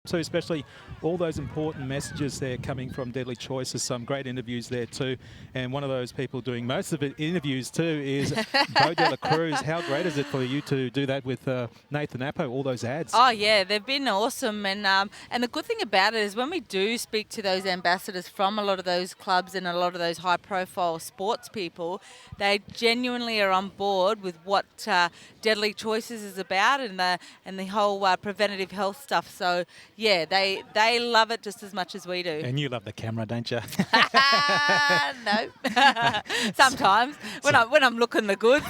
too, especially all those important messages there coming from Deadly Choices. Some great interviews there too. And one of those people doing most of the interviews too is Bo de la Cruz. How great is it for you to do that with Nathan Appo, all those ads? Oh, yeah, they've been awesome. And the good thing about it is when we do speak to those ambassadors from a lot of those clubs and a lot of those high-profile sports people, they genuinely are on board with what Deadly Choices is about and the whole preventative health stuff. So, yeah, they love it just as much as we do. And you love the camera, don't you? No. Sometimes when I'm looking the goods.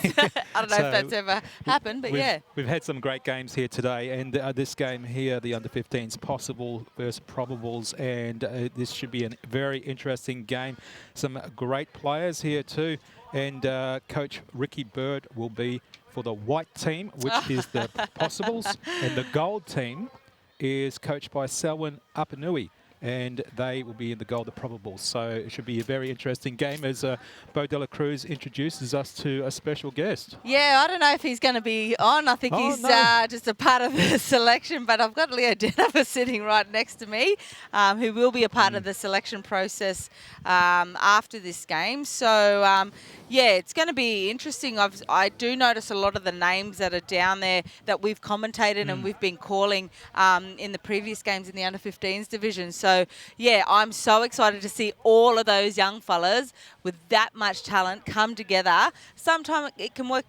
I don't know if that's ever happened, but yeah. We've had some great games here today, and this game here, the under-15s, Possible versus Probables, and this should be a very interesting game. Some great players here too, and Coach Ricky Bird will be for the white team, which is the Possibles, and the gold team is coached by Selwyn Apanui, and they will be in the gold, the Probables. So it should be a very interesting game as Bo de la Cruz introduces us to a special guest. Yeah, I don't know if he's going to be on. I think he's just a part of the selection, but I've got Leo Denver sitting right next to me, who will be a part of the selection process after this game. So, yeah, it's going to be interesting. I do notice a lot of the names that are down there that we've commentated and we've been calling in the previous games in the under-15s division. So, yeah, I'm so excited to see all of those young fellas with that much talent come together. Sometimes it can work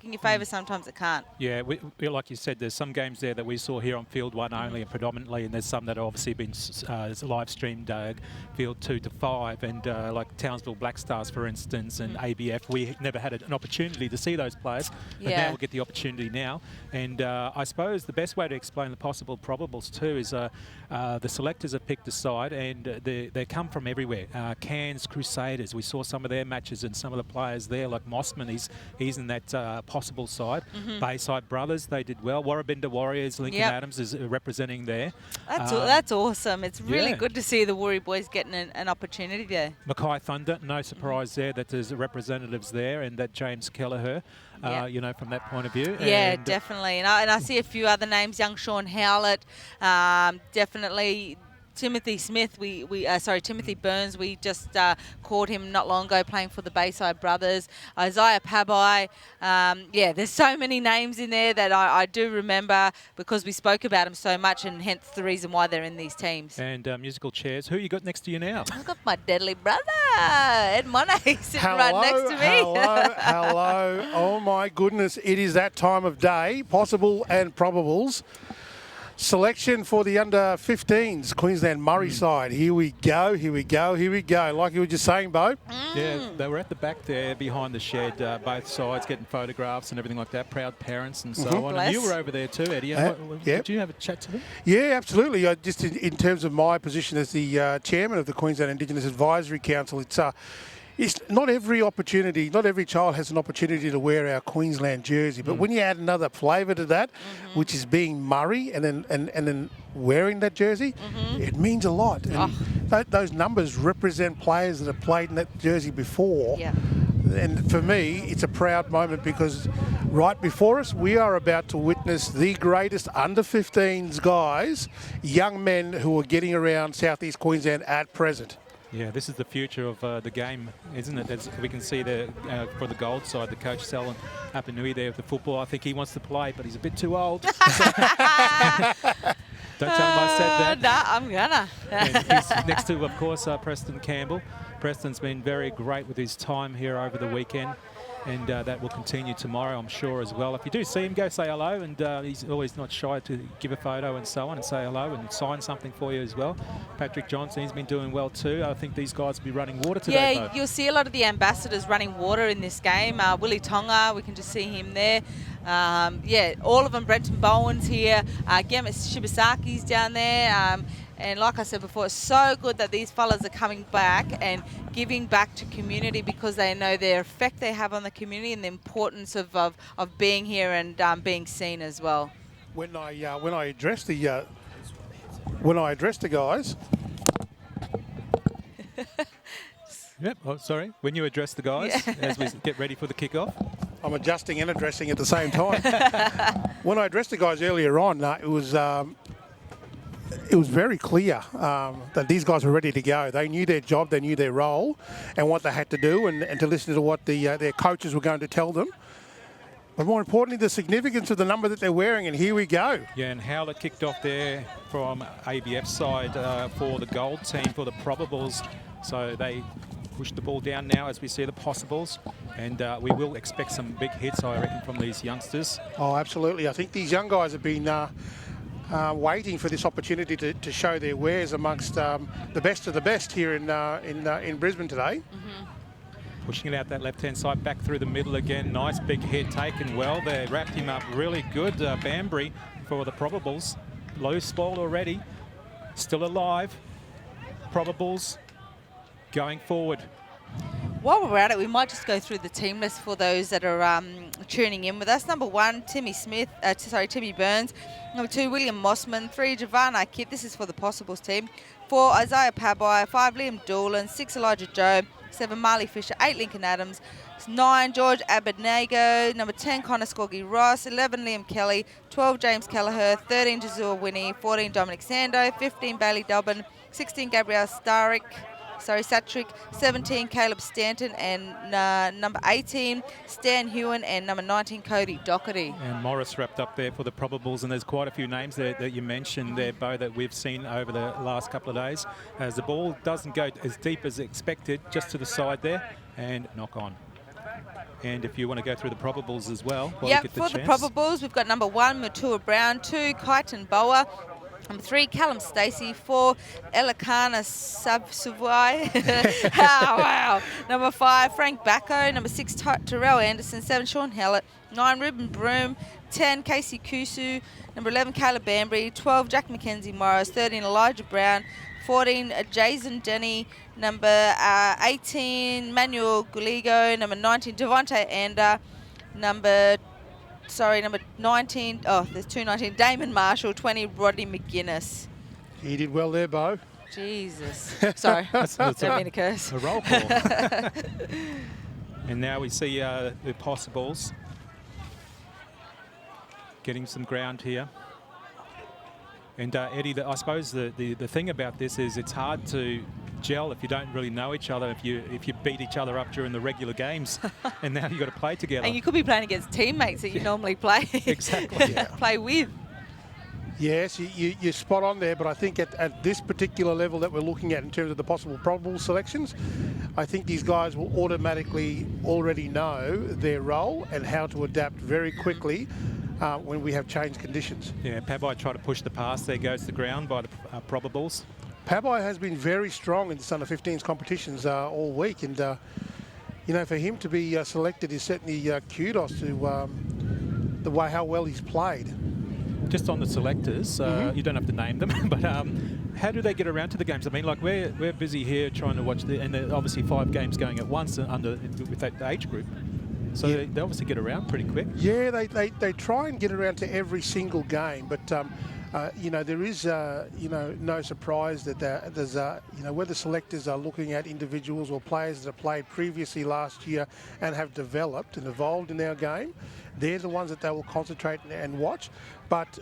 in your favour, sometimes it can't. Yeah, like you said, there's some games there that we saw here on Field 1 only and predominantly, and there's some that have obviously been live streamed Field 2 to 5, and like Townsville Black Stars, for instance, and ABF. We never had an opportunity to see those players, but now we'll get the opportunity now. And I suppose the best way to explain the possible probables too is the selectors have picked a side, and they come from everywhere. Cairns Crusaders, we saw some of their matches and some of the players there, like Mossman, he's in that possible side. Bayside Brothers, they did well. Warrabinda Warriors, Lincoln Adams is representing there. That's awesome. It's really good to see the Warri boys getting an opportunity there. Mackay Thunder, no surprise there that there's representatives there, and that James Kelleher, you know, from that point of view. Yeah, and definitely. And I see a few other names, young Sean Howlett, definitely. Timothy Smith, Timothy Burns, we just caught him not long ago playing for the Bayside Brothers. Isaiah Pabai, there's so many names in there that I do remember because we spoke about them so much, and hence the reason why they're in these teams. And musical chairs. Who you got next to you now? I've got my deadly brother, Ed Monet, sitting right next to me. Hello. Oh, my goodness. It is that time of day, Possible and Probables. Selection for the under-15s, Queensland Murray side. Here we go. Like you were just saying, Bo. Yeah, they were at the back there behind the shed, both sides, getting photographs and everything like that. Proud parents and so on. And you were over there too, Eddie. Did you have a chat to them? Yeah, absolutely. Just in terms of my position as the chairman of the Queensland Indigenous Advisory Council, it's not every child has an opportunity to wear our Queensland jersey. But when you add another flavour to that, which is being Murray and then wearing that jersey, it means a lot. And those numbers represent players that have played in that jersey before. Yeah. And for me, it's a proud moment because right before us, we are about to witness the greatest under-15s guys, young men who are getting around Southeast Queensland at present. Yeah, this is the future of the game, isn't it? As we can see there for the gold side, the coach Selwyn Apanui there with the football. I think he wants to play, but he's a bit too old. Don't tell him I said that. No, I'm gonna. And he's next to, of course, Preston Campbell. Preston's been very great with his time here over the weekend, and that will continue tomorrow, I'm sure, as well. If you do see him, go say hello, and he's always not shy to give a photo and so on and say hello and sign something for you as well. Patrick Johnson, he's been doing well too. I think these guys will be running water today. Yeah, you'll see a lot of the ambassadors running water in this game. Willie Tonga, we can just see him there. All of them. Brenton Bowen's here. Gemma Shibasaki's down there. And like I said before, it's so good that these fellas are coming back and giving back to community because they know the effect they have on the community and the importance of being here and being seen as well. When I address the guys. Yep. Oh, sorry. When you address the guys as we get ready for the kickoff. I'm adjusting and addressing at the same time. When I addressed the guys earlier on, it was it was very clear that these guys were ready to go. They knew their job, they knew their role and what they had to do, and to listen to what their coaches were going to tell them. But more importantly, the significance of the number that they're wearing, and here we go. Yeah, and Howlett kicked off there from ABF side for the gold team, for the Probables. So they push the ball down now as we see the possibles, and we will expect some big hits, I reckon, from these youngsters. Oh, absolutely. I think these young guys have been waiting for this opportunity to show their wares amongst the best of the best here in Brisbane today. Pushing it out that left-hand side, back through the middle again. Nice big hit, taken well there. Wrapped him up really good. Banbury for the Probables. Loose ball already. Still alive. Probables going forward. While we're at it, we might just go through the team list for those that are tuning in with us. Number 1, Timmy Burns. Number 2, William Mossman. 3, Javan Ah Kit. This is for the Possibles team. 4, Isaiah Pabai. 5, Liam Doolan. 6, Elijah Joe. 7, Marley Fisher. 8, Lincoln Adams. 9, George Abednego. Number 10, Connor Scorgi Ross. 11, Liam Kelly. 12, James Kelleher. 13, Jazua Winnie. 14, Dominic Sando. 15, Bailey Dobbin. 16, Gabrielle Satrick, 17, Caleb Stanton, and number 18, Stan Hewen, and number 19, Cody Doherty. And Morris wrapped up there for the Probables, and there's quite a few names there that you mentioned there, Bo, that we've seen over the last couple of days. As the ball doesn't go as deep as expected, just to the side there, and knock on. And if you want to go through the Probables as well, yeah, for the Probables, we've got number 1, Matua Brown, 2, Kyton Boa. Number 3, Callum Stacey. 4, Elikana Savsuvai. Oh, wow. Number 5, Frank Backo. Number 6, Terrell Anderson. 7, Sean Hallett. 9, Ruben Broom. 10, Casey Kusu. Number 11, Caleb Banbury. 12, Jack Mackenzie Morris. 13, Elijah Brown. 14, Jason Denny. Number 18, Manuel Guligo. Number 19, Devontae Ander. Number 19, there's 219, Damon Marshall. 20, Rodney McGuinness. He did well there, Bo. Jesus. Sorry, don't mean to curse. A roll call. And now we see the Possibles getting some ground here. And Eddie, I suppose the thing about this is it's hard to gel if you don't really know each other, if you beat each other up during the regular games, and now you've got to play together. And you could be playing against teammates that you normally play exactly play with. Yes, you're spot on there, but I think at this particular level that we're looking at in terms of the possible probable selections, I think these guys will automatically already know their role and how to adapt very quickly when we have changed conditions. Yeah, Pabai tried to push the pass. There goes the ground by the Probables. Pabai has been very strong in the under 15s competitions all week, and you know, for him to be selected is certainly kudos to the way how well he's played. Just on the selectors, you don't have to name them, but how do they get around to the games? I mean, like we're busy here trying to watch and there are obviously 5 games going at once with that age group. So yeah. they obviously get around pretty quick. Yeah, they try and get around to every single game, but you know, there is you know, no surprise that there's you know, where the selectors are looking at individuals or players that have played previously last year and have developed and evolved in our game. They're the ones that they will concentrate and watch. But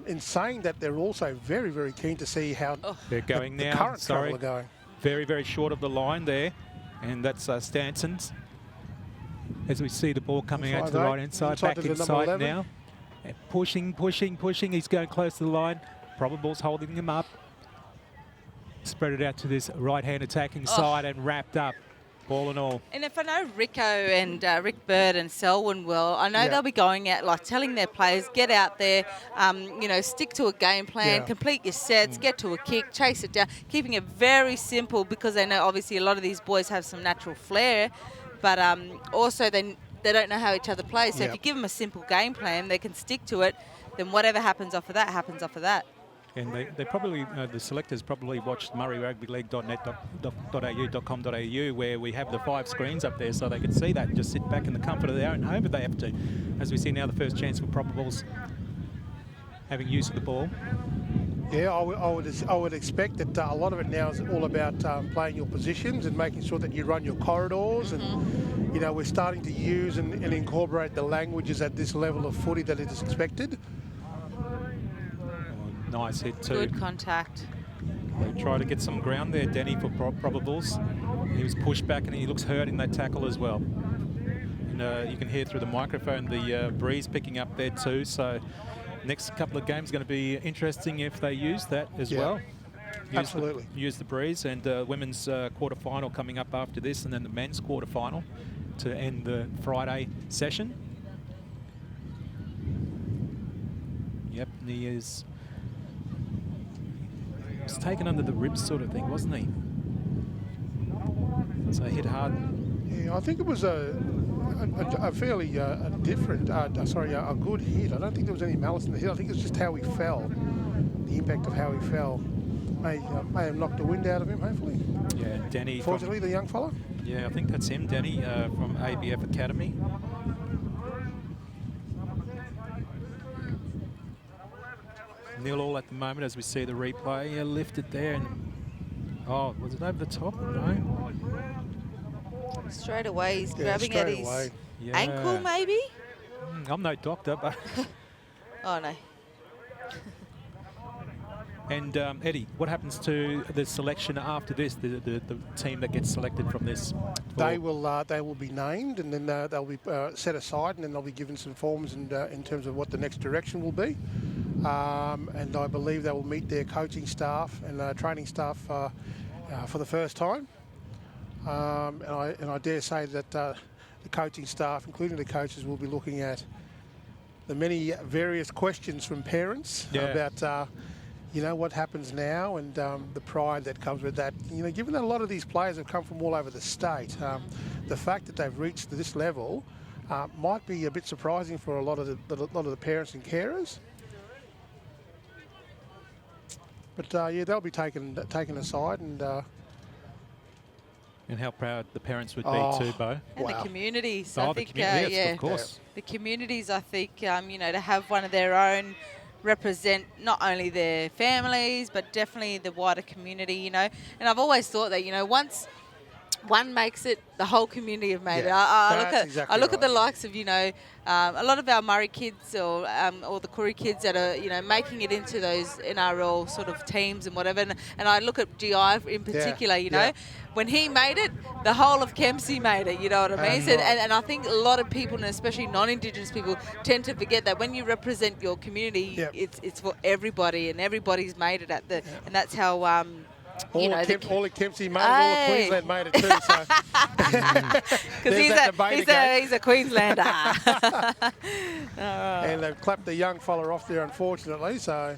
in saying that, they're also very, very keen to see how they're going the now. current trouble are going. Very, very short of the line there, and that's Stanson's. As we see the ball coming out to the right-hand side, back inside now. And pushing. He's going close to the line. Probable's holding him up. Spread it out to this right-hand attacking side and wrapped up. Ball and all. And if I know Rico and Rick Bird and Selwyn will, I know they'll be going out, like telling their players, get out there, you know, stick to a game plan, complete your sets, get to a kick, chase it down, keeping it very simple because they know obviously a lot of these boys have some natural flair, but also they don't know how each other plays. So if you give them a simple game plan, they can stick to it, then whatever happens off of that happens off of that. And they probably, the selectors probably watched murrayrugbyleague.net.com.au where we have the 5 screens up there so they can see that and just sit back in the comfort of their own home if they have to. As we see now, the first chance for Probables having use of the ball. Yeah, I would expect that a lot of it now is all about playing your positions and making sure that you run your corridors. And, you know, we're starting to use and incorporate the languages at this level of footy that it is expected. Nice hit too. Good contact. They try to get some ground there, Denny, for Probables. He was pushed back and he looks hurt in that tackle as well. And you can hear through the microphone the breeze picking up there too. So next couple of games going to be interesting if they use that as well. Absolutely. Use the breeze, and women's quarterfinal coming up after this, and then the men's quarterfinal to end the Friday session. Yep, and he was taken under the ribs sort of thing, wasn't he? So hit hard. Yeah, I think it was a fairly different, a good hit. I don't think there was any malice in the hit. I think it's just how he fell, the impact of how he fell. May have knocked the wind out of him, hopefully. Yeah, Denny. Fortunately, the young fella. Yeah, I think that's him, Denny, from ABF Academy. Nil all at the moment as we see the replay. Yeah, lifted there and was it over the top? No. Straight away, he's grabbing at his ankle, maybe. I'm no doctor, but. Oh no. And Eddie, what happens to the selection after this? The team that gets selected from this? They will be named, and then they'll be set aside, and then they'll be given some forms and in terms of what the next direction will be. And I believe they will meet their coaching staff and training staff for the first time. And I dare say that the coaching staff, including the coaches, will be looking at the many various questions from parents about. What happens now and the pride that comes with that. Given that a lot of these players have come from all over the state, the fact that they've reached this level might be a bit surprising for a lot of the parents and carers. But they'll be taken aside and how proud the parents would be too, Bo. And the communities, I think. Yes, of course. The communities, I think, to have one of their own represent not only their families but definitely the wider community, And I've always thought that, once one makes it, the whole community have made it. I look at the likes of, a lot of our Murray kids or the Koori kids that are, making it into those NRL sort of teams and whatever. And I look at GI in particular, when he made it, the whole of QMC made it, you know what I mean? And I think a lot of people, and especially non-Indigenous people, tend to forget that when you represent your community, it's for everybody, and everybody's made it at the, and that's how. All of QMC made it, all of Queensland made it too. Because he's a Queenslander. And they've clapped the young fella off there, unfortunately, so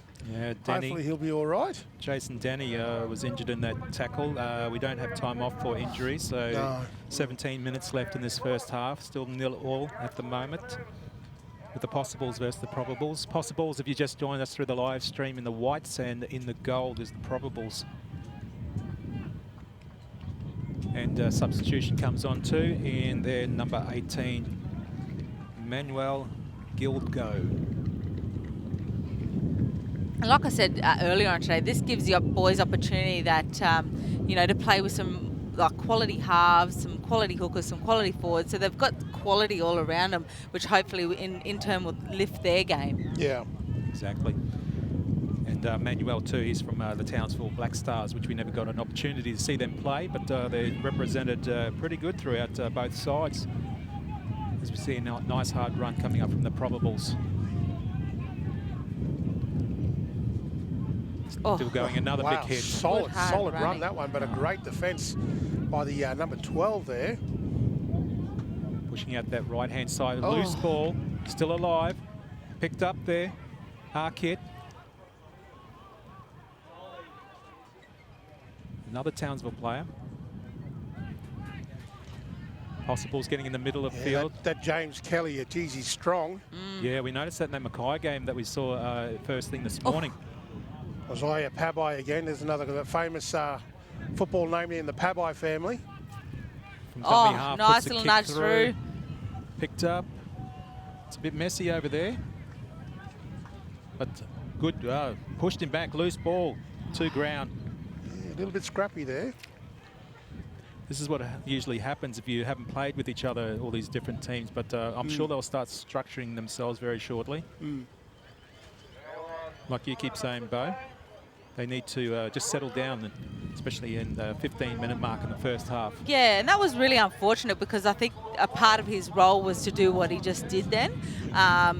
hopefully he'll be all right. Jason Denny was injured in that tackle. We don't have time off for injury, so 17 minutes left in this first half. Still 0-0 at the moment. With the Possibles versus the Probables. Possibles, if you just joined us through the live stream, in the whites, and in the gold is the Probables. And substitution comes on too in their number 18, Manny Guligo. Like I said earlier on today, this gives the boys opportunity that, to play with some quality halves, some quality hookers, some quality forwards. So they've got quality all around them, which hopefully in turn will lift their game. Yeah. Exactly. And Manuel too, he's from the Townsville Black Stars, which we never got an opportunity to see them play, but they represented pretty good throughout both sides. As we see a nice hard run coming up from the Probables. Still going another big hit. Solid run, that one, but a great defence by the number 12 there. Pushing out that right-hand side. Loose ball, still alive. Picked up there. Ah Kit. Another Townsville player. Possible's getting in the middle of field. That James Kelly, geez, he's strong. Yeah, we noticed that in that Mackay game that we saw first thing this morning. Isaiah Pabai again. There's another famous football name in the Pabai family. From dummy half, nice little nudge through. Picked up. It's a bit messy over there. But good, pushed him back, loose ball to ground. Yeah, a little bit scrappy there. This is what usually happens if you haven't played with each other, all these different teams, but I'm sure they'll start structuring themselves very shortly. like you keep saying, Bo, they need to just settle down, especially in the 15-minute mark in the first half. Yeah, and that was really unfortunate because I think a part of his role was to do what he just did then.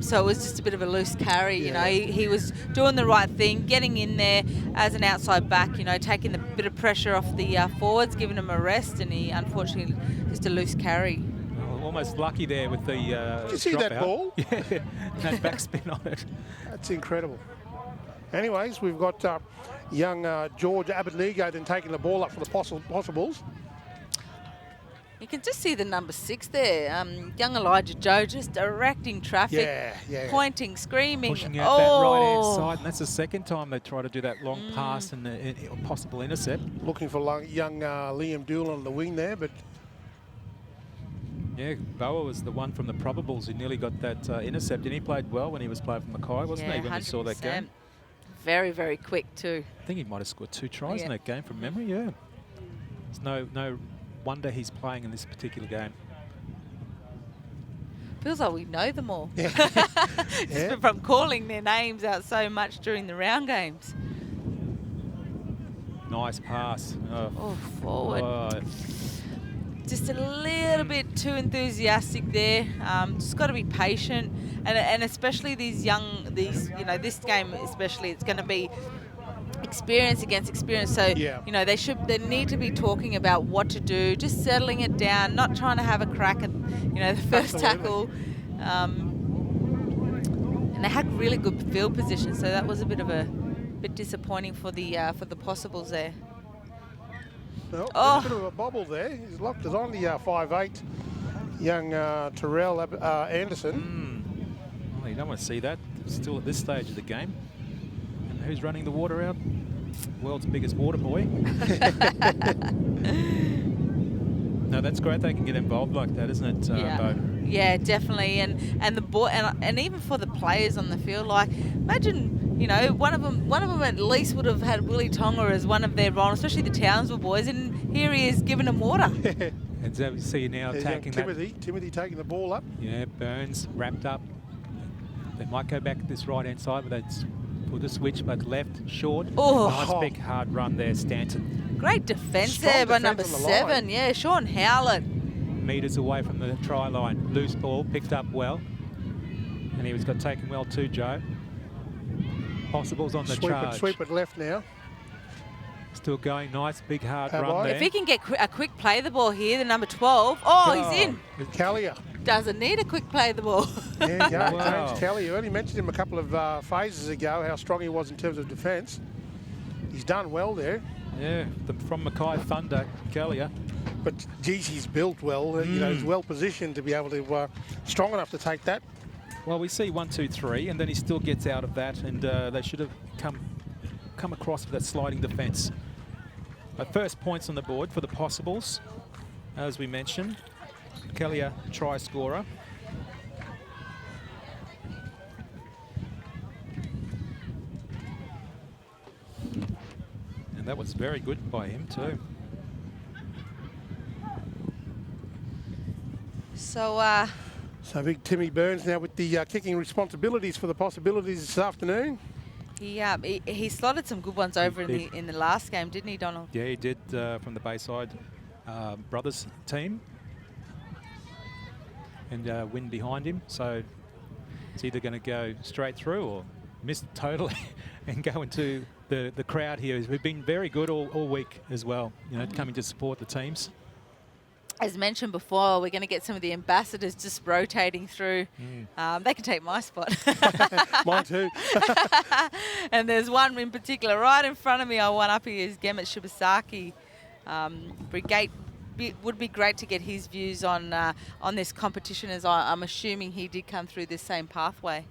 So it was just a bit of a loose carry, you know. He was doing the right thing, getting in there as an outside back, you know, taking the bit of pressure off the forwards, giving them a rest, and he unfortunately just a loose carry. Almost lucky there with the Did you see that out. ball? Yeah, that backspin on it. That's incredible. Anyways, we've got young George Abednego then taking the ball up for the Possibles. You can just see the number 6 there. Young Elijah Joe just directing traffic, pointing, screaming. Pushing out that right-hand side, and that's the second time they try to do that long pass and a possible intercept. Looking for young Liam Doolin on the wing there, but... Yeah, Boa was the one from the Probables who nearly got that intercept, and he played well when he was playing for Mackay, wasn't he, when we saw that game? Very, very quick too. I think he might have scored 2 tries in that game from memory, It's no wonder he's playing in this particular game. Feels like we know them all. From calling their names out so much during the round games. Nice pass. Forward. Just a little bit too enthusiastic there. Just got to be patient, and especially this this game especially, it's going to be experience against experience. So you know they need to be talking about what to do, just settling it down, not trying to have a crack at the first tackle. And they had really good field position, so that was a bit disappointing for the Possibles there. Well, there's a bit of a bobble there. He's locked it on the 5'8", young Terrell Anderson. Well, you don't want to see that. Still at this stage of the game. And who's running the water out? World's biggest water boy. No, that's great. They can get involved like that, isn't it, Bo? Yeah, definitely. And the ball, and even for the players on the field, like imagine. One of them at least would have had Willie Tonga as one of their role, especially the Townsville boys, and here he is giving them water. And so we see now attacking Timothy taking the ball up. Yeah, Burns wrapped up. They might go back to this right-hand side, but they put the switch, but left, short. Nice big hard run there, Stanton. Great defence there by number 7. Yeah, Sean Howlett. Metres away from the try line. Loose ball, picked up well. And he got taken well too, Joe. Possibles on the charge. Sweep it left now. Still going, nice big hard run there. If he can get a quick play the ball here, the number 12. He's in. Callier. Doesn't need a quick play the ball. There you go, James Callier. You only mentioned him a couple of phases ago, how strong he was in terms of defence. He's done well there. Yeah, from Mackay Thunder, Callier. But geez, he's built well. He's well positioned to be able to, strong enough to take that. Well, we see 1, 2, 3, and then he still gets out of that, and they should have come across with that sliding defence. First points on the board for the Possibles, as we mentioned. Callier, try scorer. And that was very good by him too. So big Timmy Burns now with the kicking responsibilities for the Possibilities this afternoon. He slotted some good ones over in the last game, didn't he, Donald? Yeah, he did from the Bayside Brothers team. And win behind him. So it's either going to go straight through or miss totally and go into the crowd here. We've been very good all week as well, coming to support the teams. As mentioned before, we're going to get some of the ambassadors just rotating through. They can take my spot. Mine too. And there's one in particular right in front of me. I want up here is Gemet Shibasaki. Would be great to get his views on this competition, as I'm assuming he did come through this same pathway.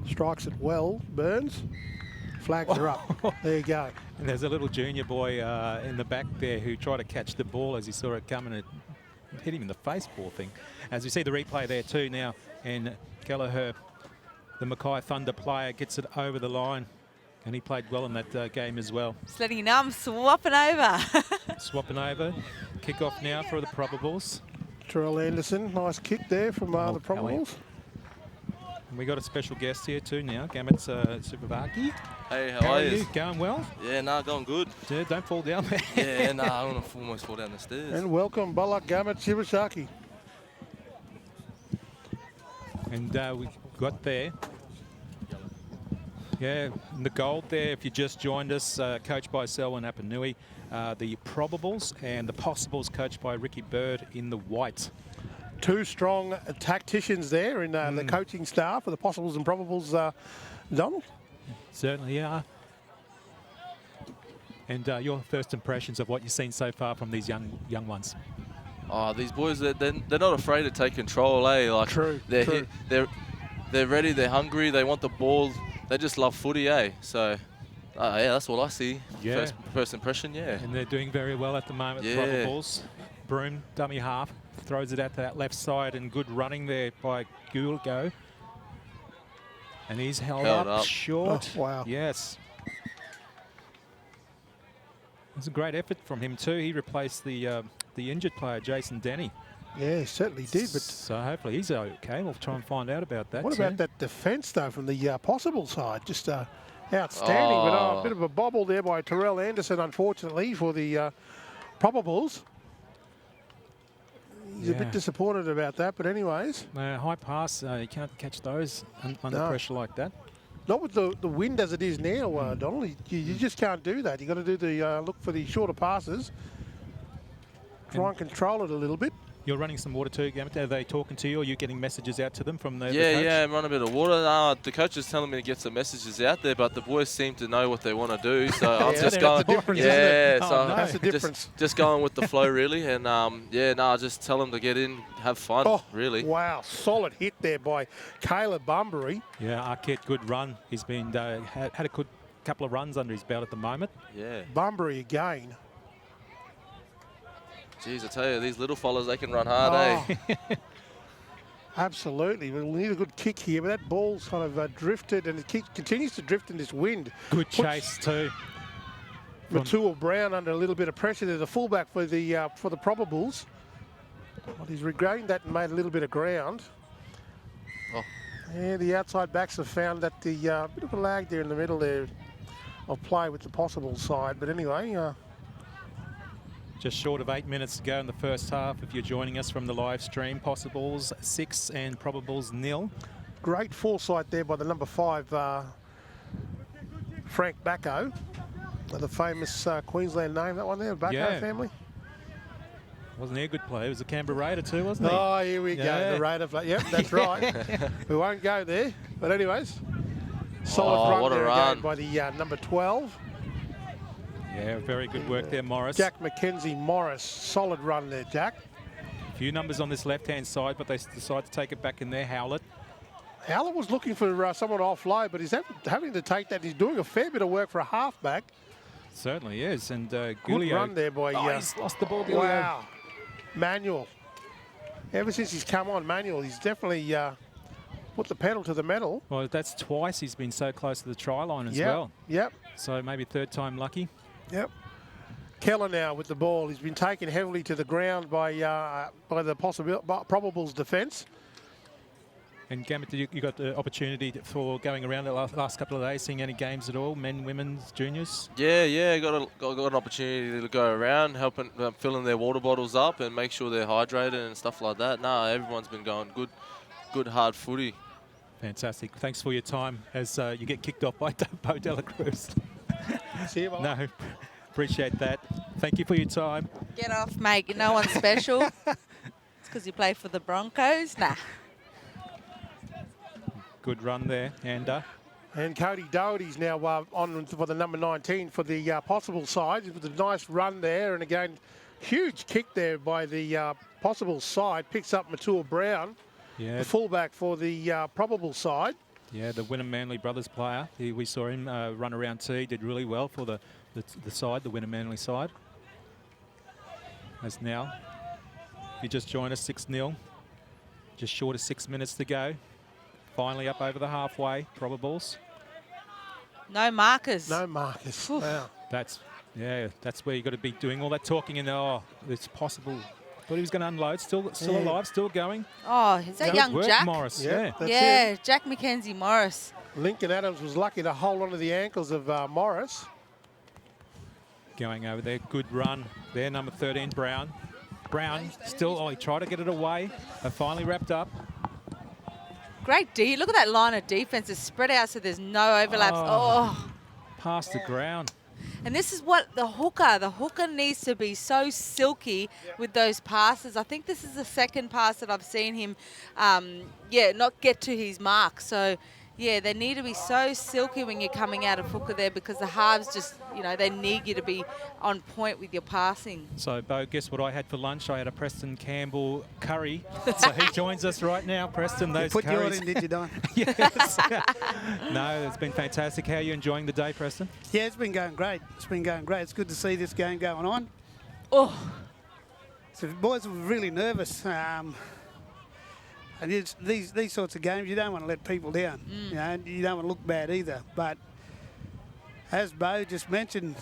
Strikes it well, Burns. Flags are up. There you go. And there's a little junior boy in the back there who tried to catch the ball as he saw it coming. It hit him in the face, poor thing. As we see the replay there too now, and Kelleher, the Mackay Thunder player, gets it over the line. And he played well in that game as well. Just letting you know I'm swapping over. Swapping over. Kick off now for the Probables. Terrell Anderson, nice kick there from the Probables. And we got a special guest here too now, Gamut Superbaki. Hey, How are you? Going well? Yeah, nah, going good. Yeah, don't fall down there. Yeah, nah, I'm gonna almost fall down the stairs. And welcome, Balak Gamut Shibasaki. And we got there. Yeah, in the gold there, if you just joined us, coached by Selwyn Apanui, the Probables and the Possibles coached by Ricky Bird in the white. Two strong tacticians there in the coaching staff for the Possibles and Probables, Donald. Certainly, yeah. And your first impressions of what you've seen so far from these young ones? Oh, these boys, they're not afraid to take control, eh? Like, True. They're ready, they're hungry, they want the ball. They just love footy, eh? So, yeah, that's all I see. Yeah. First impression, yeah. And they're doing very well at the moment, Yeah. Probables. Broom, dummy half, throws it out to that left side, and good running there by Guligo. And he's held up short. Oh, wow. Yes. It was a great effort from him too. He replaced the injured player, Jason Denny. Yeah, certainly did. But so hopefully he's okay. We'll try and find out about that. what about that defence, though, from the Possible side? Just outstanding. But a bit of a bobble there by Terrell Anderson, unfortunately, for the Probables. He's a bit disappointed about that, but anyways. High pass, you can't catch those under pressure like that. Not with the wind as it is now, Donald. You just can't do that. You've got to do the look for the shorter passes. Try and control it a little bit. You're running some water too, Gamut. Are they talking to you, or are you getting messages out to them from the coach? Yeah, I'm running a bit of water. The coach is telling me to get some messages out there, but the boys seem to know what they want to do, so I'm just going. That's the difference. Just going with the flow, really, and just tell them to get in, have fun, really. Wow, solid hit there by Caleb Bunbury. Yeah, Ah Kit, good run. He's been had a good couple of runs under his belt at the moment. Yeah. Bunbury again. Jeez, I tell you, these little fellas, they can run hard, eh? Absolutely. We'll need a good kick here, but that ball's kind of drifted, and it continues to drift in this wind. Good chase too. Matua Brown under a little bit of pressure there, the fullback for the Probables. Well, he's regained that and made a little bit of ground. Oh. Yeah, the outside backs have found that the bit of a lag there in the middle there of play with the Possible side. But anyway... just short of 8 minutes to go in the first half. If you're joining us from the live stream, Possibles 6 and Probables 0. Great foresight there by the number 5, Frank Backo, the famous Queensland name, that one there, Backo family. Wasn't he a good player? He was a Canberra Raider too, wasn't he? Oh, here we go, the Raider. Yep, that's right. We won't go there. But anyways, solid run there again by the number 12. Yeah, very good work there, Morris. Jack Mackenzie Morris, solid run there, Jack. A few numbers on this left-hand side, but they decide to take it back in there. Howlett. Howlett was looking for someone to offload, but he's having to take that. He's doing a fair bit of work for a halfback. Certainly is. And good Guligo, run there by... he's lost the ball. Wow. Manuel. Ever since he's come on, Manuel, he's definitely put the pedal to the metal. Well, that's twice he's been so close to the try line as well. Yep. So maybe third time lucky. Yep. Keller now with the ball. He's been taken heavily to the ground by the Probables defence. And Gamut, you got the opportunity for going around the last couple of days, seeing any games at all, men, women's, juniors? Yeah, got an opportunity to go around, helping filling their water bottles up and make sure they're hydrated and stuff like that. No, everyone's been going good hard footy. Fantastic. Thanks for your time as you get kicked off by Bo Dela Cruz. See you, No, appreciate that. Thank you for your time. Get off, mate. No one's special. It's because you play for the Broncos. Nah. Good run there, And Cody Doherty's now on for the number 19 for the Possible side. With a nice run there, and again, huge kick there by the Possible side. Picks up Matua Brown, the fullback for the Probable side. Yeah, the Wynnum Manly Brothers player. We saw him run around tee. Did really well for the side, the Wynnum Manly side. As now, if you just join us, 6-0. Just short of 6 minutes to go. Finally up over the halfway, Probables. No markers. No markers. Wow. That's where you got to be doing all that talking and it's possible Thought he was going to unload. Still alive, still going. Oh, is that Good young work, Jack? Morris. Yeah, that's Yeah, it. Jack Mackenzie Morris. Lincoln Adams was lucky to hold onto the ankles of Morris. Going over there. Good run there, number 13, Brown. Brown still, he tried to get it away. They finally wrapped up. Great D. Look at that line of defense. It's spread out so there's no overlaps. Oh. Past the ground. And this is what the hooker needs to be so silky with those passes. I think this is the second pass that I've seen him, not get to his mark. So, yeah, they need to be so silky when you're coming out of hooker there because the halves just, they need you to be on point with your passing. So, Bo, guess what I had for lunch? I had a Preston Campbell curry. So he joins us right now, Preston. Those Put curries. yours in, did you, Don? Yes. No, it's been fantastic. How are you enjoying the day, Preston? Yeah, it's been going great. It's good to see this game going on. Oh. So the boys were really nervous. And it's these sorts of games, you don't want to let people down. You don't want to look bad either. But as Bo just mentioned,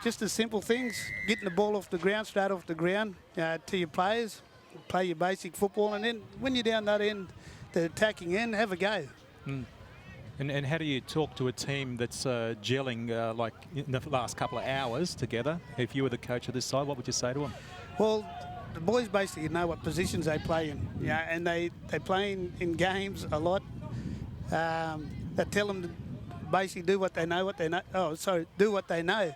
just the simple things, getting the ball off the ground, straight off the ground to your players, play your basic football, and then when you're down that end, the attacking end, have a go. And how do you talk to a team that's gelling like in the last couple of hours together? If you were the coach of this side, what would you say to them? Well, the boys basically know what positions they play in, and they play in games a lot. That tell them to basically do what they know. Do what they know.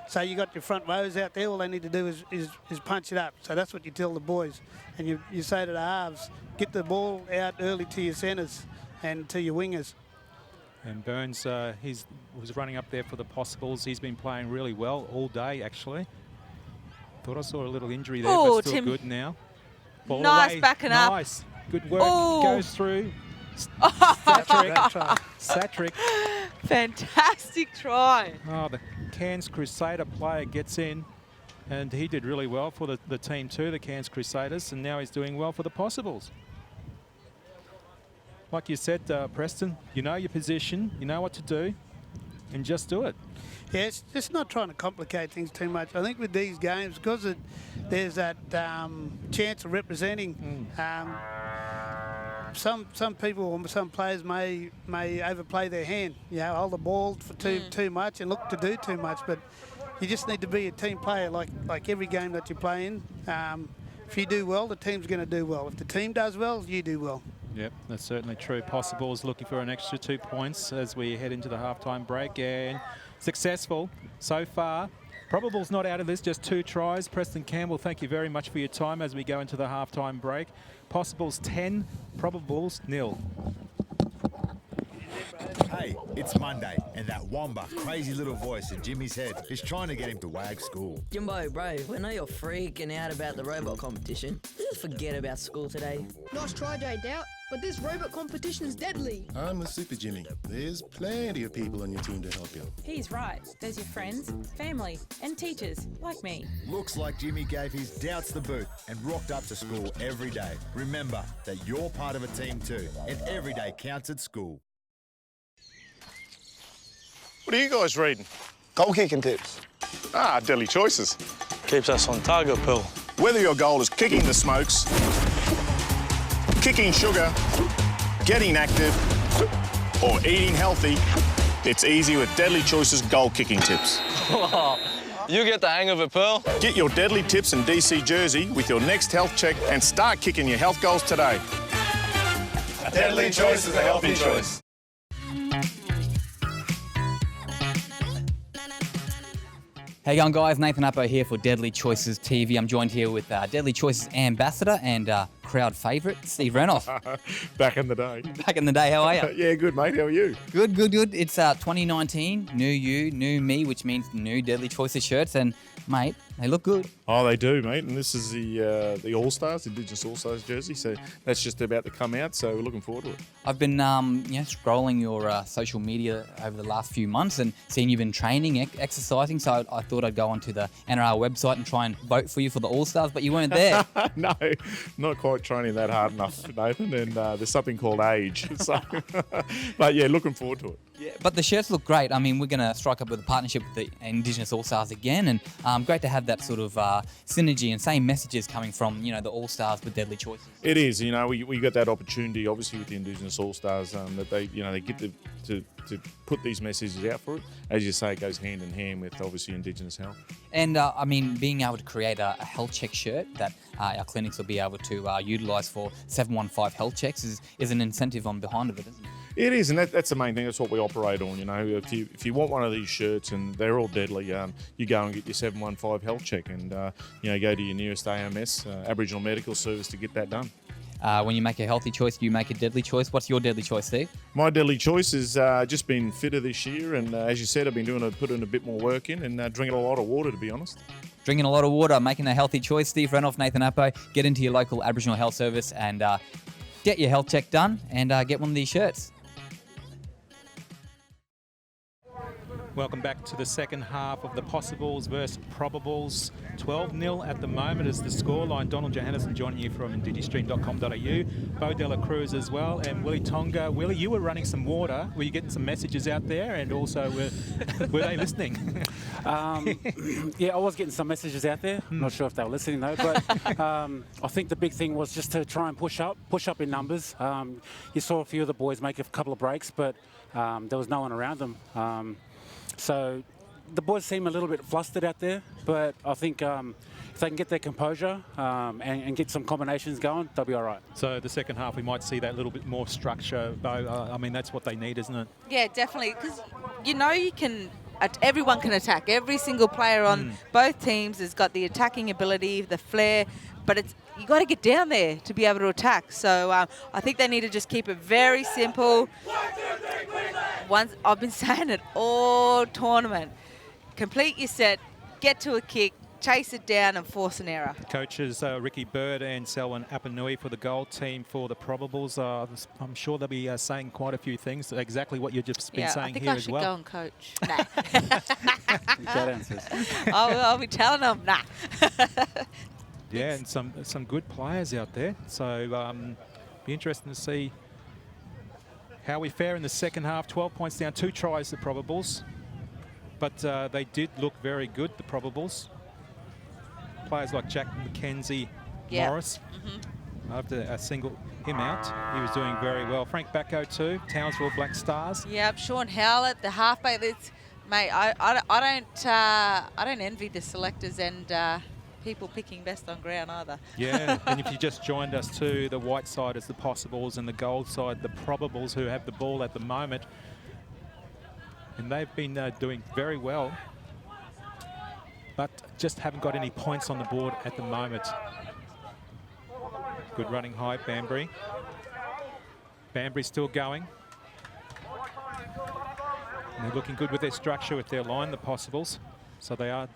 So you got your front rows out there. All they need to do is punch it up. So that's what you tell the boys, and you say to the halves, get the ball out early to your centres and to your wingers. And Burns, was running up there for the possibles. He's been playing really well all day, actually. Thought I saw a little injury there, Oh, but still Tim. good now. Ball Nice away. backing up. Nice. Good work. Oh. Goes through. Satrick. Fantastic try. Oh, the Cairns Crusader player gets in, and he did really well for the team too, the Cairns Crusaders, and now he's doing well for the possibles. Like you said, Preston, you know your position, you know what to do, and just do it. Yeah, it's just not trying to complicate things too much. I think with these games, because there's that chance of representing, some people or some players may overplay their hand. Hold the ball for too much and look to do too much. But you just need to be a team player, like every game that you play in. If you do well, the team's going to do well. If the team does well, you do well. Yep, that's certainly true. Possibles looking for an extra 2 points as we head into the halftime break, and successful so far. Probable's not out of this, just 2 tries. Preston Campbell, thank you very much for your time as we go into the halftime break. Possibles 10, Probables 0. Hey, it's Monday, and that Wamba, crazy little voice in Jimmy's head is trying to get him to WAG school. Jimbo, bro, we know you're freaking out about the robot competition. Just forget about school today. Nice try, J Doubt, but this robot competition's deadly. I'm a Super Jimmy. There's plenty of people on your team to help you. He's right. There's your friends, family, and teachers, like me. Looks like Jimmy gave his doubts the boot and rocked up to school every day. Remember that you're part of a team too, and every day counts at school. What are you guys reading? Goal kicking tips. Ah, Deadly Choices. Keeps us on target, Pill. Whether your goal is kicking the smokes, kicking sugar, getting active, or eating healthy, it's easy with Deadly Choices goal kicking tips. You get the hang of it, Pearl. Get your Deadly Tips in DC jersey with your next health check and start kicking your health goals today. Deadly Choice is a healthy choice. Hey going guys, Nathan Uppo here for Deadly Choices TV. I'm joined here with Deadly Choices ambassador and crowd favourite, Steve Renoff. Back in the day. Back in the day, how are you? Yeah, good mate, how are you? Good. It's 2019, new you, new me, which means new Deadly Choices shirts, and mate, they look good. Oh, they do, mate, and this is the All-Stars, Indigenous All-Stars jersey, so that's just about to come out, so we're looking forward to it. I've been scrolling your social media over the last few months and seen you've been training, exercising, so I thought I'd go onto the NRL website and try and vote for you for the All-Stars, but you weren't there. No, not quite training that hard enough, Nathan, and there's something called age. So, but yeah, looking forward to it. Yeah, but the shirts look great. I mean, we're going to strike up with a partnership with the Indigenous All-Stars again, and great to have that sort of synergy and same messages coming from, the All-Stars with Deadly Choices. It is, we got that opportunity, obviously, with the Indigenous All-Stars, that they get to put these messages out for it. As you say, it goes hand in hand with, obviously, Indigenous health. And, being able to create a health check shirt that our clinics will be able to utilise for 715 health checks is an incentive on behind of it, isn't it? It is, and that's the main thing. That's what we operate on. If you want one of these shirts, and they're all deadly, you go and get your 715 health check, and go to your nearest AMS, Aboriginal Medical Service, to get that done. When you make a healthy choice, you make a deadly choice. What's your deadly choice, Steve? My deadly choice has just been fitter this year, and as you said, I've been putting a bit more work in, and drinking a lot of water, to be honest. Drinking a lot of water, making a healthy choice. Steve Renoff, Nathan Appo, get into your local Aboriginal Health Service and get your health check done, and get one of these shirts. Welcome back to the second half of the Possibles versus Probables. 12-0 at the moment is the scoreline. Donald Johannesson joining you from indigistream.com.au. Bo Dela Cruz as well, and Willie Tonga. Willie, you were running some water. Were you getting some messages out there, and also were they listening? Yeah, I was getting some messages out there. Not sure if they were listening though, but I think the big thing was just to try and push up in numbers. You saw a few of the boys make a couple of breaks, but there was no one around them. So the boys seem a little bit flustered out there, but I think if they can get their composure and get some combinations going, they'll be all right. So the second half, we might see that little bit more structure, Bo. I mean, that's what they need, isn't it? Yeah, definitely, because you can. Everyone can attack. Every single player on both teams has got the attacking ability, the flair, but you got to get down there to be able to attack. So I think they need to just keep it very simple. I've been saying it all tournament. Complete your set, get to a kick, chase it down and force an error. Coaches Ricky Bird and Selwyn Apanui for the gold team for the Probables. I'm sure they'll be saying quite a few things, exactly what you've just been saying here as well. I think I should go and coach. Nah. That answers. I'll be telling them, nah. Yeah, and some good players out there. So be interesting to see how we fare in the second half. 12 points down, 2 tries, the Probables. But they did look very good, the Probables. Players like Jack McKenzie, Morris. After single him out, he was doing very well. Frank Backo too, Townsville Black Stars. Yep, Sean Howlett, the halfback. Mate, I don't envy the selectors and people picking best on ground either. Yeah, and if you just joined us too, the white side is the Possibles and the gold side, the Probables, who have the ball at the moment. And they've been doing very well, but just haven't got any points on the board at the moment. Good running high, Banbury. Banbury's still going. And they're looking good with their structure, with their line, the Possibles. So they are,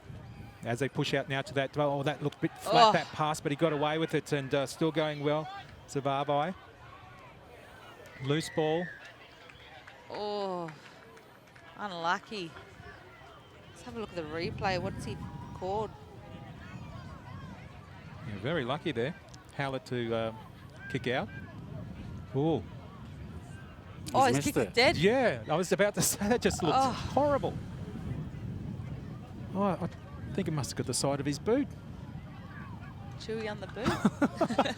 as they push out now to that, oh, that looked a bit flat, that pass, but he got away with it and still going well. Zavavai. Loose ball. Oh, unlucky. Let's have a look at the replay. What's he called? Yeah, very lucky there. Howlett to kick out. Ooh. Oh, his kick is dead? Yeah, I was about to say that just looked horrible. Oh, I think it must have got the side of his boot. Chewy on the boot.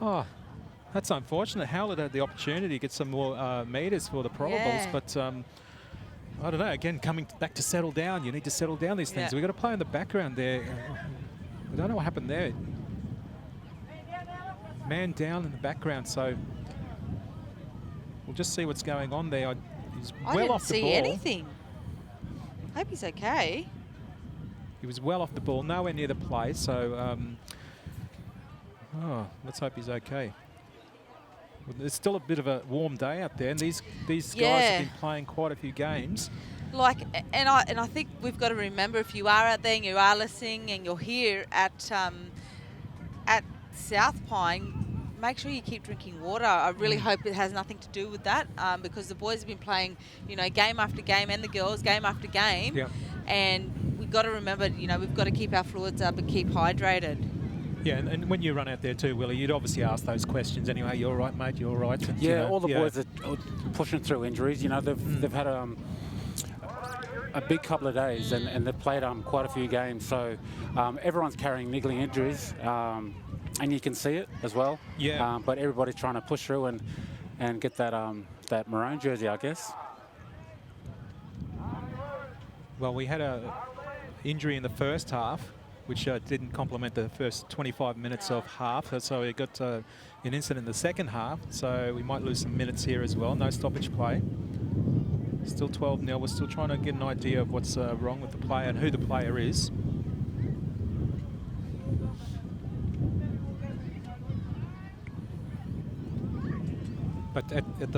Oh, that's unfortunate. Howlett had the opportunity to get some more meters for the Probables, but I don't know. Again, coming back to settle down, you need to settle down these things. We've got to play in the background there. I don't know what happened there. Man down in the background, so we'll just see what's going on there. He's well off the ball. I didn't see anything. I hope he's okay. He was well off the ball, nowhere near the play, so let's hope he's okay. It's still a bit of a warm day out there, and these guys have been playing quite a few games. And I think we've got to remember, if you are out there and you are listening and you're here at South Pine, make sure you keep drinking water. I really hope it has nothing to do with that, because the boys have been playing, game after game, and the girls game after game, and we've got to remember, we've got to keep our fluids up and keep hydrated. Yeah, and when you run out there too, Willie, you'd obviously ask those questions anyway. You all right, mate? You all right? And, Yeah, you know, all the boys are pushing through injuries. You know, they've had a big couple of days and they've played quite a few games. So everyone's carrying niggling injuries, and you can see it as well. Yeah. But everybody's trying to push through and get that that maroon jersey, I guess. Well, we had a injury in the first half, which didn't complement the first 25 minutes of half. So we got an incident in the second half. So we might lose some minutes here as well. No stoppage play. Still 12-0. We're still trying to get an idea of what's wrong with the player and who the player is. But in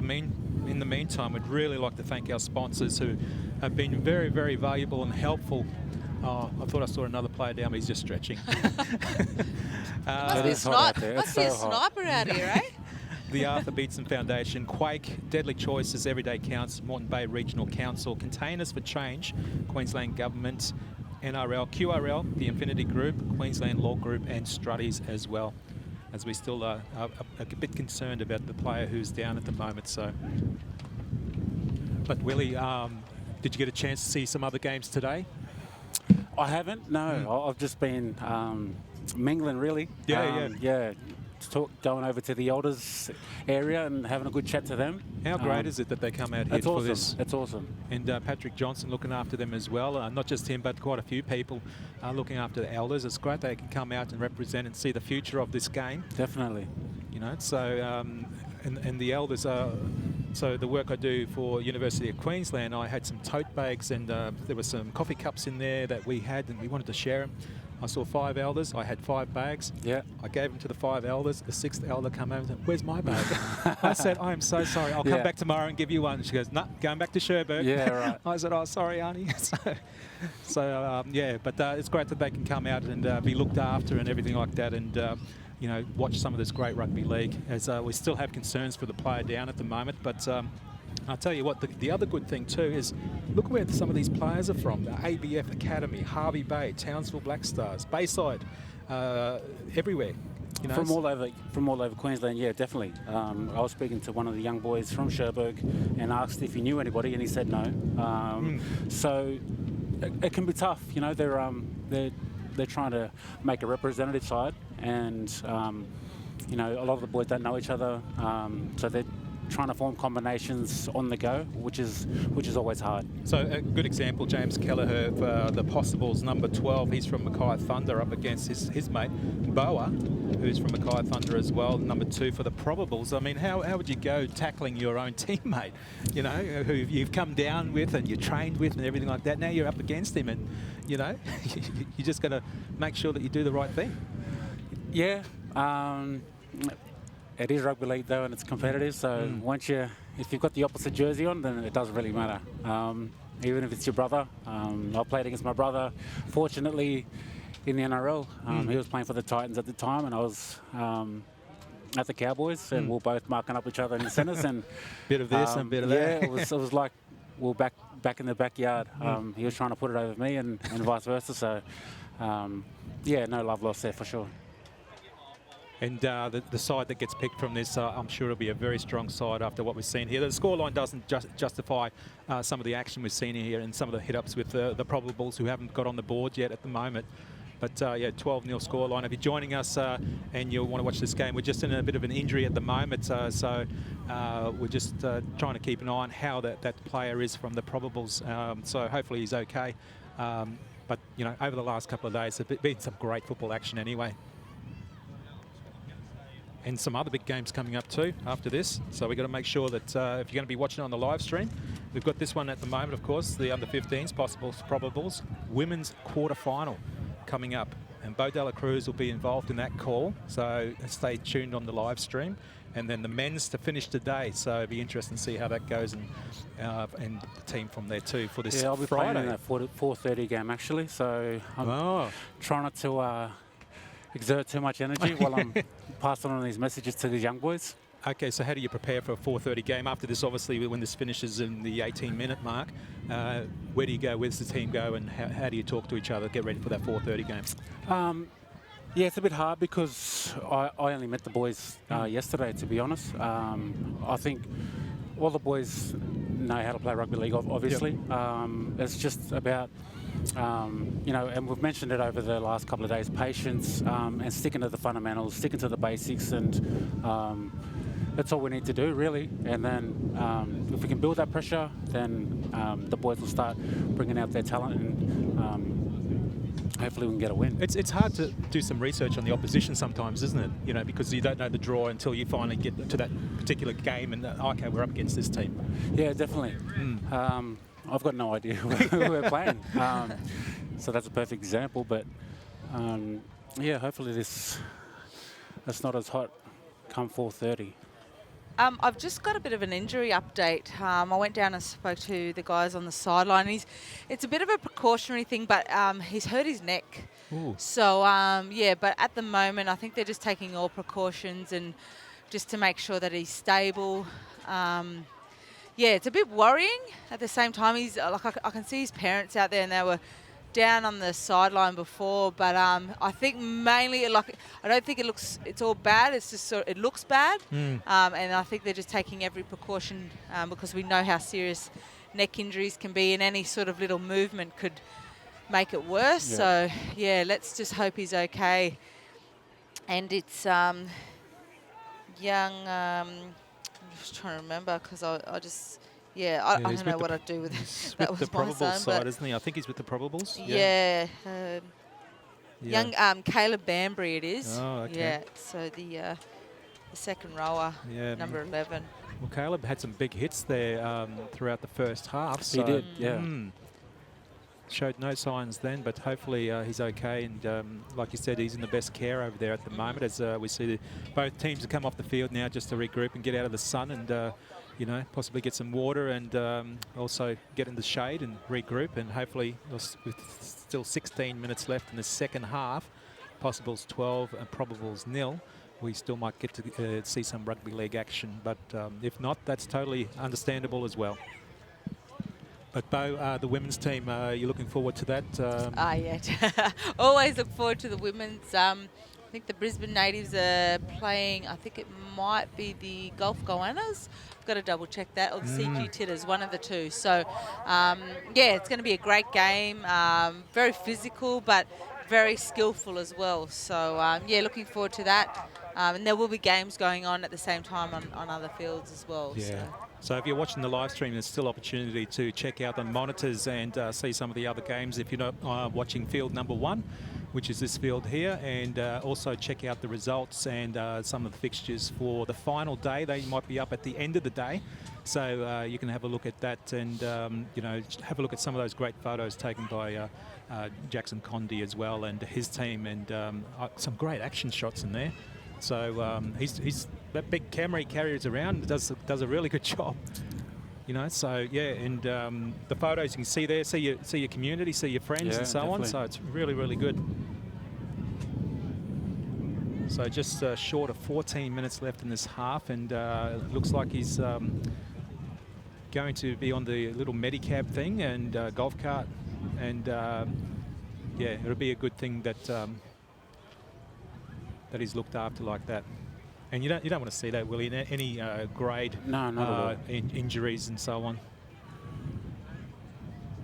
the meantime, we'd really like to thank our sponsors who have been very, very valuable and helpful. Oh, I thought I saw another player down, but he's just stretching. Must be a sniper out here, eh? The Arthur Beetson Foundation, Quake, Deadly Choices, Everyday Counts, Moreton Bay Regional Council, Containers for Change, Queensland Government, NRL, QRL, the Infinity Group, Queensland Law Group, and Strutties as well, as we still are a bit concerned about the player who's down at the moment. So, but Willie, did you get a chance to see some other games today? I haven't, no. I've just been mingling, really. Yeah. Going over to the elders area and having a good chat to them. How great is it that they come out here for this? It's awesome. And Patrick Johnson looking after them as well. Not just him, but quite a few people looking after the elders. It's great they can come out and represent and see the future of this game. Definitely. You know, so and the elders are. So the work I do for University of Queensland, I had some tote bags and there were some coffee cups in there that we had and we wanted to share them. I saw 5 elders. I had 5 bags. Yeah. I gave them to the 5 elders. The 6th elder come over and said, "Where's my bag?" I said, "I am so sorry. I'll come back tomorrow and give you one." She goes, "No, going back to Sherbrooke." Yeah, right. I said, "Oh, sorry, Arnie." Yeah, but it's great that they can come out and be looked after and everything like that, and you know, watch some of this great rugby league. As we still have concerns for the player down at the moment, but. I'll tell you what, the other good thing too is look where some of these players are from. The ABF Academy, Harvey Bay, Townsville Black Stars, Bayside, everywhere. You know, from all over Queensland, yeah, definitely. I was speaking to one of the young boys from Sherbrooke and asked if he knew anybody, and he said no. So it can be tough, you know. They're trying to make a representative side, and you know, a lot of the boys don't know each other, so they're trying to form combinations on the go, which is always hard. So a good example, James Kelleher, the Possibles, number 12. He's from Mackay Thunder up against his mate Boa, who's from Mackay Thunder as well, number 2 for the Probables. I mean, how would you go tackling your own teammate, you know, who you've come down with and you trained with and everything like that? Now you're up against him, and you know, you just got to make sure that you do the right thing. Yeah. It is rugby league though, and it's competitive. So if you've got the opposite jersey on, then it doesn't really matter. Even if it's your brother. I played against my brother, fortunately, in the NRL. He was playing for the Titans at the time, and I was at the Cowboys, and we were both marking up each other in the centres. And bit of this and bit of that. Yeah, it was like we were back in the backyard. He was trying to put it over me, and vice versa. So yeah, no love lost there for sure. And the side that gets picked from this, I'm sure it'll be a very strong side after what we've seen here. The scoreline doesn't justify some of the action we've seen here and some of the hit-ups with the Probables who haven't got on the board yet at the moment. But yeah, 12-0 scoreline. If you're joining us and you want to watch this game, we're just in a bit of an injury at the moment. So we're just trying to keep an eye on how that player is from the Probables. So hopefully he's okay. But, you know, over the last couple of days, there's been some great football action anyway. And some other big games coming up too after this. So we've got to make sure that if you're going to be watching on the live stream, we've got this one at the moment, of course, the under-15s, Possibles, Probables, women's quarter-final coming up. And Bo Dela Cruz will be involved in that call. So stay tuned on the live stream. And then the men's to finish today. So it'll be interesting to see how that goes and the team from there too for this I'll be Friday. playing in that 4:30 game actually. So I'm trying not to exert too much energy while I'm passing on these messages to these young boys. Okay, so how do you prepare for a 4:30 game? After this, obviously, when this finishes in the 18-minute mark, where do you go? Where's the team go? And how do you talk to each other, get ready for that 4:30 game? Yeah, it's a bit hard because I only met the boys yesterday, to be honest. I think all the boys know how to play rugby league, obviously. It's just about, and we've mentioned it over the last couple of days, patience and sticking to the fundamentals, sticking to the basics, and that's all we need to do, really. And then if we can build that pressure, then the boys will start bringing out their talent, and hopefully we can get a win. It's hard to do some research on the opposition sometimes, isn't it? Because you don't know the draw until you finally get to that particular game and, okay, we're up against this team. Yeah, definitely. I've got no idea who we're playing. So that's a perfect example. But, yeah, hopefully it's not as hot come 4:30. I've just got a bit of an injury update. I went down and spoke to the guys on the sideline. It's a bit of a precautionary thing, but he's hurt his neck. Ooh. So, but at the moment, I think they're just taking all precautions and just to make sure that he's stable. It's a bit worrying. At the same time, he's I can see his parents out there, and they were down on the sideline before, but I think mainly I don't think it's all bad. It's just it looks bad, and I think they're just taking every precaution because we know how serious neck injuries can be, and any sort of little movement could make it worse. Yeah. So let's just hope he's okay. And it's young. I'm just trying to remember because I just. I don't know what I'd do with it. That was the my Probable son, side, isn't he? I think he's with the Probables. Young Caleb Banbury it is. Oh, okay. Yeah, so the second rower, number 11. Well, Caleb had some big hits there throughout the first half. So he did, showed no signs then, but hopefully he's okay. And like you said, he's in the best care over there at the moment as we see both teams have come off the field now just to regroup and get out of the sun and possibly get some water and also get in the shade and regroup. And hopefully, with still 16 minutes left in the second half, possibles 12 and probables 0, we still might get to see some rugby league action. But if not, that's totally understandable as well. But Bo, the women's team, you're looking forward to that? Always look forward to the women's. I think the Brisbane natives are playing, I think it might be the Gulf Goannas. I've got to double check that, or the CQ Titters, one of the two. So, it's going to be a great game. Very physical, but very skillful as well. So, looking forward to that. And there will be games going on at the same time on other fields as well. Yeah. So if you're watching the live stream, there's still opportunity to check out the monitors and see some of the other games if you're not watching field number 1, which is this field here, and also check out the results and some of the fixtures for the final day. They might be up at the end of the day, so you can have a look at that and have a look at some of those great photos taken by Jackson Condy as well and his team, and some great action shots in there. So he's that big camera he carries around does a really good job. So and the photos you can see there, see your community, see your friends and so on. So it's really, really good. So just short of 14 minutes left in this half, and it looks like he's going to be on the little Medicab thing and golf cart, and it'll be a good thing that that he's looked after like that. And you don't want to see that, Willie, any grade injuries and so on.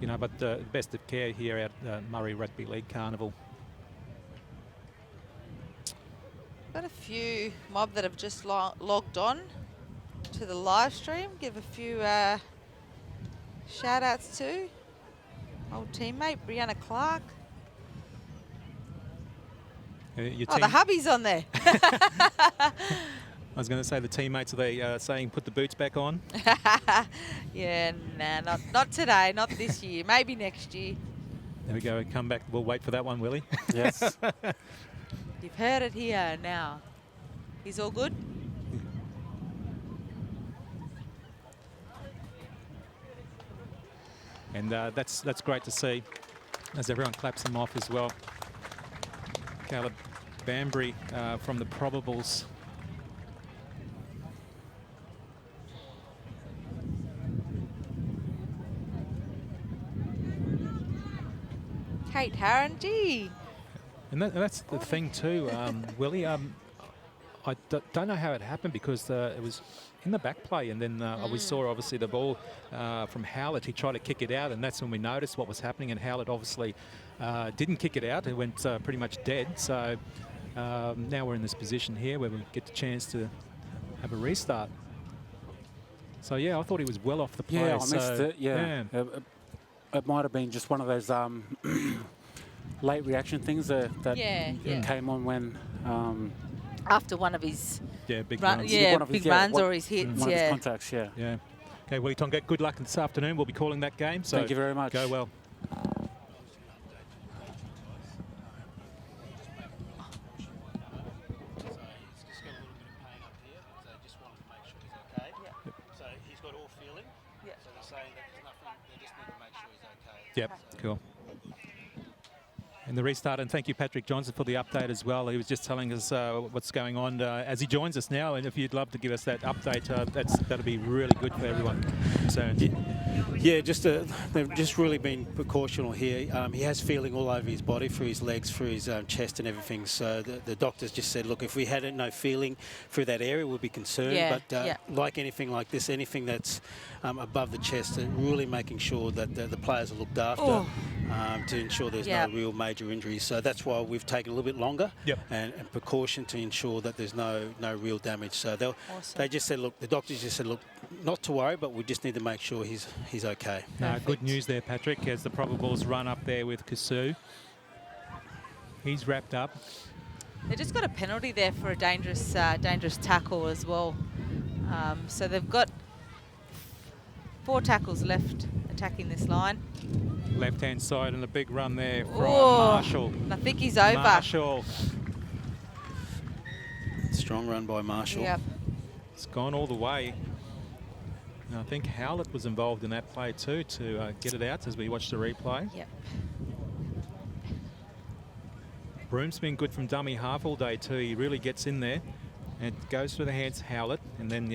But the best of care here at Murray Rugby League Carnival. Got a few mob that have just logged on to the live stream. Give a few shout outs to old teammate Brianna Clark. The hubby's on there. I was going to say the teammates, are they saying put the boots back on? Not today, not this year, maybe next year. There we go, come back. We'll wait for that one, Willie. Yes. You've heard it here now. He's all good? And that's great to see as everyone claps him off as well. Caleb Banbury from the Probables. Kate Harron, gee. And that's the thing too, Willie. I don't know how it happened because it was in the back play, and then we saw obviously the ball from Howlett. He tried to kick it out, and that's when we noticed what was happening. And Howlett obviously didn't kick it out. It went pretty much dead. So now we're in this position here where we get the chance to have a restart. So yeah, I thought he was well off the play. Yeah, I missed it. Yeah, it might have been just one of those late reaction things that came on when after one of his big runs or his hits. One of his contacts. Yeah. Okay, Willie Tonga, good luck this afternoon. We'll be calling that game. So thank you very much. Go well. Yep, cool. And the restart, and thank you, Patrick Johnson, for the update as well. He was just telling us what's going on as he joins us now, and if you'd love to give us that update, that'll be really good for everyone concerned. Yeah, they've just really been precautional here. He has feeling all over his body, through his legs, through his chest and everything. So the doctors just said, look, if we had no feeling through that area, we'd be concerned. But like anything like this, anything that's above the chest, really making sure that the players are looked after to ensure there's no real major injuries. So that's why we've taken a little bit longer and precaution to ensure that there's no real damage. So they just said, look, the doctors just said, look, not to worry, but we just need to make sure he's okay. Good news there, Patrick, as the Probables run up there with Kasu. He's wrapped up. They just got a penalty there for a dangerous tackle as well. So they've got 4 tackles left attacking this line. Left-hand side and a big run there from Marshall. I think he's over. Marshall. Strong run by Marshall. Yep. It's gone all the way. And I think Howlett was involved in that play too to get it out as we watch the replay. Yep. Broom's been good from dummy half all day too. He really gets in there and goes through the hands Howlett, and then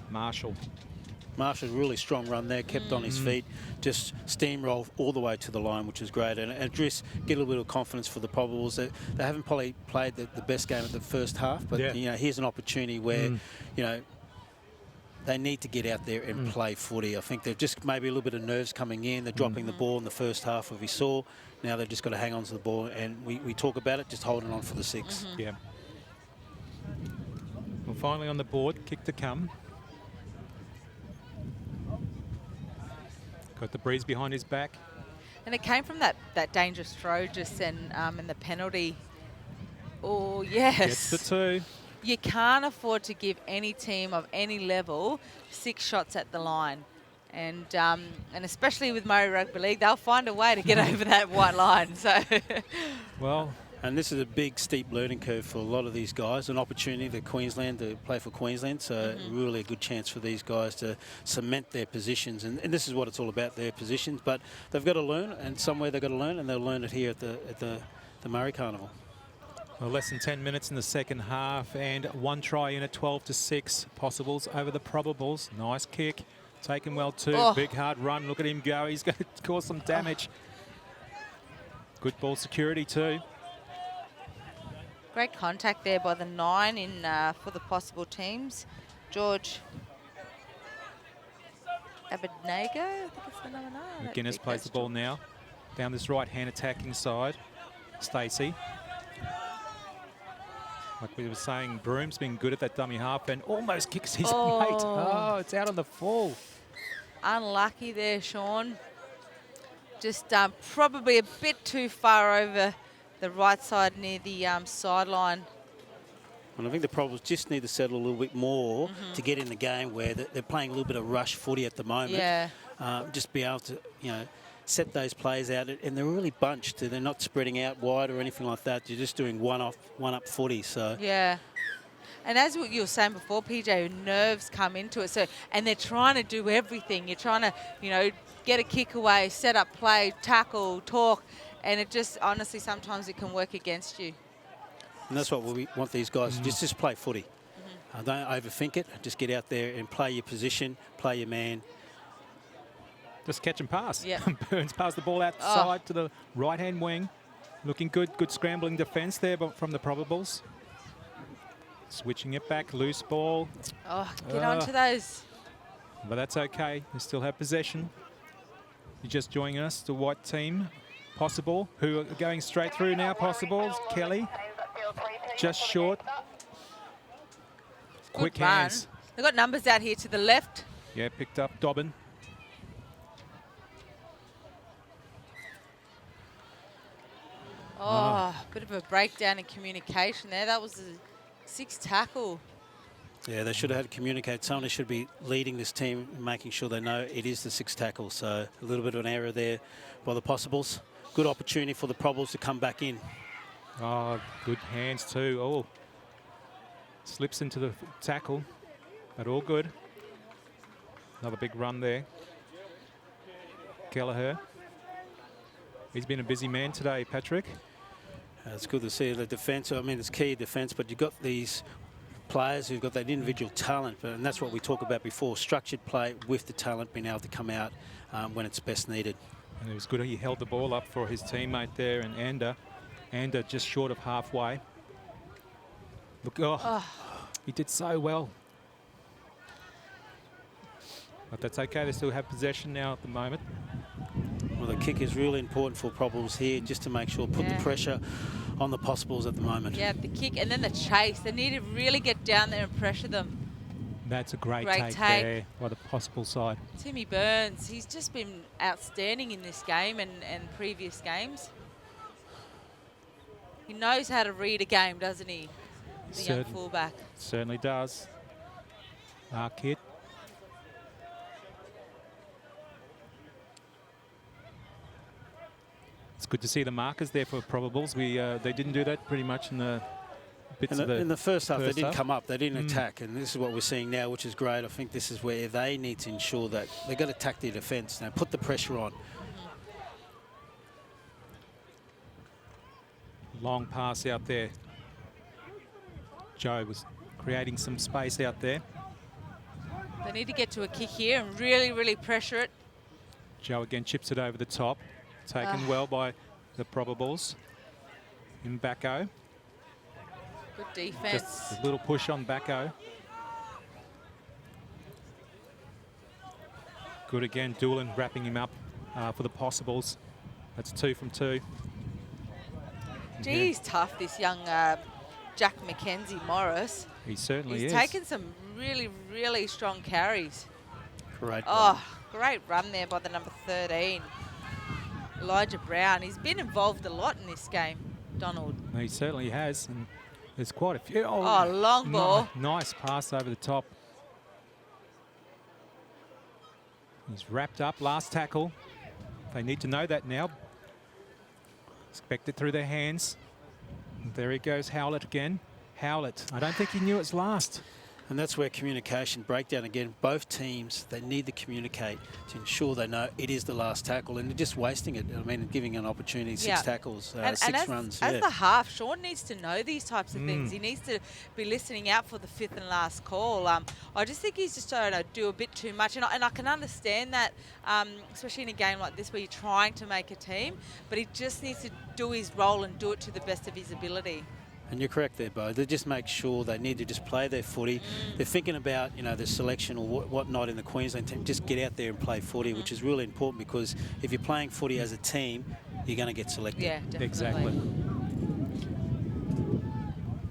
Marshall. Marshall's really strong run there, kept on his feet, just steamroll all the way to the line, which is great. And just get a little bit of confidence for the Probables. They haven't probably played the best game at the first half, but here's an opportunity where they need to get out there and play footy. I think they've just maybe a little bit of nerves coming in. They're dropping the ball in the first half, as we saw. Now they've just got to hang on to the ball, and we talk about it, just holding on for the 6. Yeah. Well, finally on the board, kick to come. Got the breeze behind his back. And it came from that dangerous throw just and the penalty. Oh, yes. Gets the 2. You can't afford to give any team of any level 6 shots at the line. And especially with Murray Rugby League, they'll find a way to get over that white line. So, well, and this is a big, steep learning curve for a lot of these guys. An opportunity for Queensland to play for Queensland. So really a good chance for these guys to cement their positions. And this is what it's all about, their positions. But they've got to learn, and somewhere they've got to learn, and they'll learn it here at the Murray Carnival. Well, less than 10 minutes in the second half, and 1 try in at 12-6. Possibles over the Probables. Nice kick. Taken well too. Big hard run. Look at him go. He's going to cause some damage. Good ball security too. Great contact there by the 9 in for the possible teams. George Abednego, I think it's the number 9. McGuinness plays the ball now. Down this right-hand attacking side. Stacey. Like we were saying, Broom's been good at that dummy half and almost kicks his mate. Oh, it's out on the full. Unlucky there, Sean. Just probably a bit too far over the right side near the sideline. And I think the Probables just need to settle a little bit more to get in the game where they're playing a little bit of rush footy at the moment. Yeah. Just be able to, set those plays out, and they're really bunched. They're not spreading out wide or anything like that. You're just doing one-up footy. So yeah. And as you were saying before, PJ, nerves come into it. So, and they're trying to do everything. You're trying to, get a kick away, set up play, tackle, talk, and it just, honestly, sometimes it can work against you. And that's what we want these guys to just play footy. Don't overthink it. Just get out there and play your position, play your man. Just catch and pass. Yep. Burns passed the ball outside to the right-hand wing. Looking good. Good scrambling defence there from the Probables. Switching it back. Loose ball. Oh, get onto those. But that's okay. They still have possession. You're just joining us. The white team. Possible. Who are going straight through now. Possible. Kelly. Just short. Quick hands. They've got numbers out here to the left. Yeah, picked up Dobbin. Oh, bit of a breakdown in communication there. That was a 6th tackle. Yeah, they should have had to communicate. Somebody should be leading this team, making sure they know it is the 6th tackle. So a little bit of an error there by the Possibles. Good opportunity for the Probables to come back in. Oh, good hands too. Oh, slips into the tackle, but all good. Another big run there. Kelleher. He's been a busy man today, Patrick. It's good to see the defence. I mean, it's key defence, but you've got these players who've got that individual talent, and that's what we talked about before, structured play with the talent being able to come out when it's best needed. And it was good he held the ball up for his teammate there, and Ander just short of halfway. Look, he did so well. But that's okay, they still have possession now at the moment. Well, the kick is really important for Probables here, just to make sure, put the pressure on the Possibles at the moment. Yeah, the kick and then the chase. They need to really get down there and pressure them. That's a great take there by the Possible side. Timmy Burns, he's just been outstanding in this game and previous games. He knows how to read a game, doesn't he? The young fullback. Certainly does. Ah Kit. It's good to see the markers there for Probables. They didn't do that pretty much in the bits of the in the first half. They didn't come up. They didn't attack, and this is what we're seeing now, which is great. I think this is where they need to ensure that they've got to attack their defence now, put the pressure on. Long pass out there. Joe was creating some space out there. They need to get to a kick here and really, really pressure it. Joe again chips it over the top. Taken well by the Probables in Backo. Good defence. Just a little push on Backo. Good again, Doolan wrapping him up for the Possibles. That's 2 from 2. Gee, he's tough, this young Jack Mackenzie Morris. He certainly is. He's taken some really, really strong carries. Great run. Great run there by the number 13. Elijah Brown. He's been involved a lot in this game, Donald. He certainly has, and there's quite a few. Oh, long ball. Nice pass over the top. He's wrapped up, last tackle. They need to know that now. Expect it through their hands. And there he goes, Howlett again. Howlett, I don't think he knew it's last. And that's where communication breakdown again. Both teams, they need to communicate to ensure they know it is the last tackle, and they're just wasting it. I mean, giving an opportunity, 6 tackles, 6 runs. As the half, Sean needs to know these types of things. He needs to be listening out for the 5th and last call. I just think he's just trying to do a bit too much, and I can understand that, especially in a game like this where you're trying to make a team, but he just needs to do his role and do it to the best of his ability. And you're correct there, Bo. They just make sure they need to just play their footy. They're thinking about, the selection or whatnot in the Queensland team. Just get out there and play footy, which is really important, because if you're playing footy as a team, you're going to get selected. Yeah, definitely. Exactly.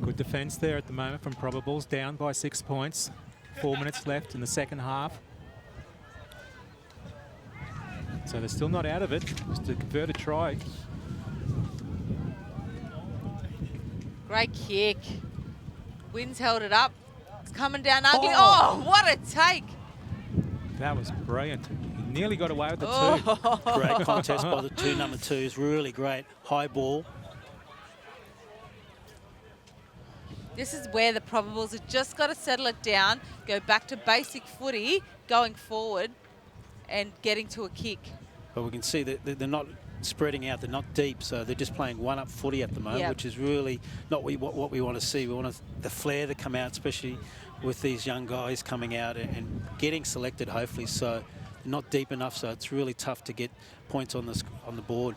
Good defence there at the moment from Probables, down by 6 points. 4 minutes left in the second half. So they're still not out of it. Just to convert a try. Great kick. Wynn's held it up. It's coming down ugly. Oh, what a take. That was brilliant. He nearly got away with the 2. Great contest by the number 2s. Really great. High ball. This is where the Probables have just got to settle it down, go back to basic footy, going forward and getting to a kick. But we can see that they're not spreading out, they're not deep, so they're just playing one-up footy at the moment, which is really not what we want to see. We want the flair to come out, especially with these young guys coming out and getting selected, hopefully. So they're not deep enough, so it's really tough to get points on the board.